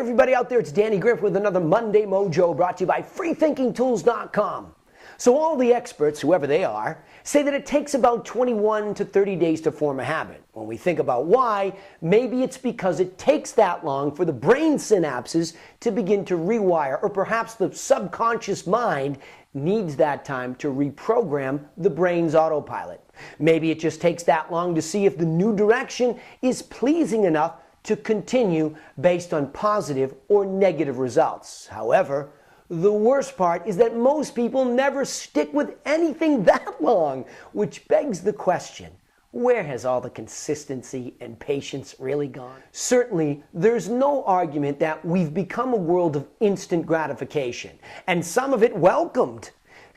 everybody out there, it's Danny Griffin with another Monday Mojo brought to you by freethinkingtools.com. So all the experts, whoever they are, say that it takes about 21 to 30 days to form a habit. When we think about why, maybe it's because it takes that long for the brain synapses to begin to rewire, or perhaps the subconscious mind needs that time to reprogram the brain's autopilot. Maybe it just takes that long to see if the new direction is pleasing enough to continue based on positive or negative results. However, the worst part is that most people never stick with anything that long, which begs the question, where has all the consistency and patience really gone? Certainly, there's no argument that we've become a world of instant gratification, and some of it welcomed.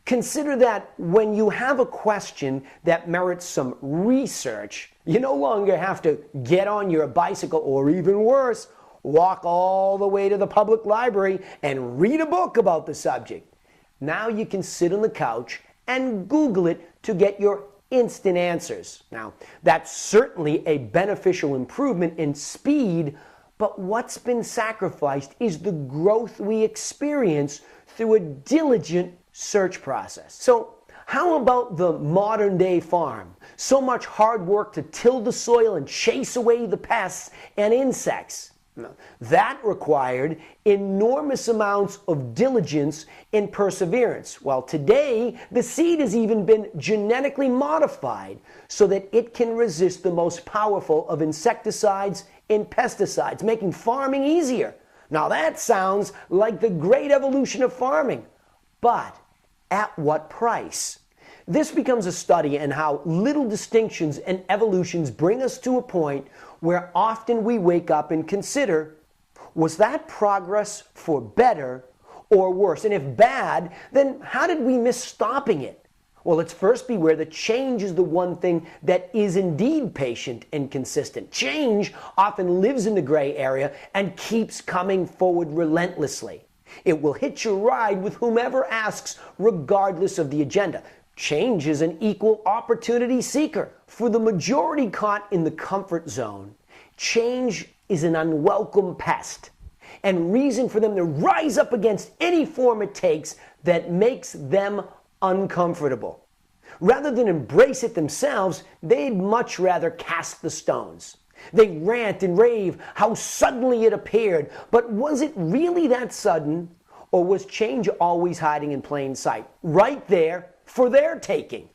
Consider that when you have a question that merits some research, you no longer have to get on your bicycle or, even worse, walk all the way to the public library and read a book about the subject. Now you can sit on the couch and Google it to get your instant answers. Now, that's certainly a beneficial improvement in speed, but what's been sacrificed is the growth we experience through a diligent search process. So how about the modern day farm? So much hard work to till the soil and chase away the pests and insects. That required enormous amounts of diligence and perseverance. While today, the seed has even been genetically modified so that it can resist the most powerful of insecticides and pesticides, making farming easier. Now that sounds like the great evolution of farming, but at what price? This becomes a study in how little distinctions and evolutions bring us to a point where often we wake up and consider, was that progress for better or worse? And if bad, then how did we miss stopping it? Well, let's first be aware that change is the one thing that is indeed patient and consistent. Change often lives in the gray area and keeps coming forward relentlessly. It will hitch a ride with whomever asks, regardless of the agenda. Change is an equal opportunity seeker. For the majority caught in the comfort zone, change is an unwelcome pest and reason for them to rise up against any form it takes that makes them uncomfortable. Rather than embrace it themselves, they'd much rather cast the stones. They rant and rave how suddenly it appeared, but was it really that sudden, or was change always hiding in plain sight, right there for their taking?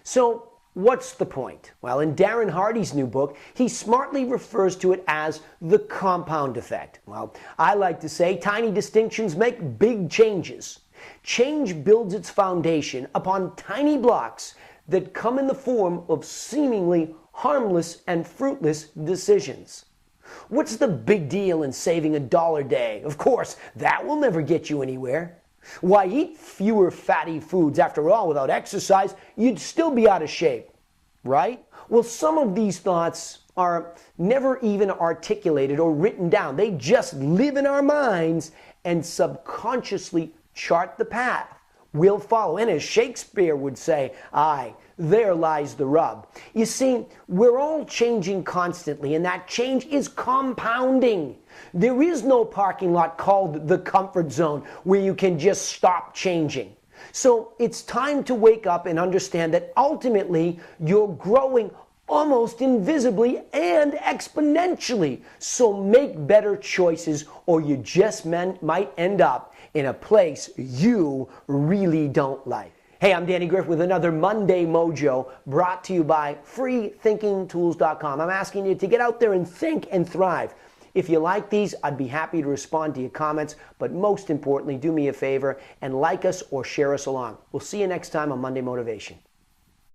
So what's the point? Well, in Darren Hardy's new book, he smartly refers to it as the compound effect. Well, I like to say tiny distinctions make big changes. Change builds its foundation upon tiny blocks that come in the form of seemingly harmless and fruitless decisions. What's the big deal in saving $1 a day? Of course, that will never get you anywhere. Why eat fewer fatty foods? After all, without exercise, you'd still be out of shape, right? Well, some of these thoughts are never even articulated or written down. They just live in our minds and subconsciously chart the path we'll follow. And as Shakespeare would say, aye, there lies the rub. You see, we're all changing constantly, and that change is compounding. There is no parking lot called the comfort zone where you can just stop changing. So it's time to wake up and understand that ultimately you're growing almost invisibly and exponentially. So make better choices, or you just might end up in a place you really don't like. Hey, I'm Danny Griffin with another Monday Mojo brought to you by freethinkingtools.com. I'm asking you to get out there and think and thrive. If you like these, I'd be happy to respond to your comments, but most importantly, do me a favor and like us or share us along. We'll see you next time on Monday Motivation.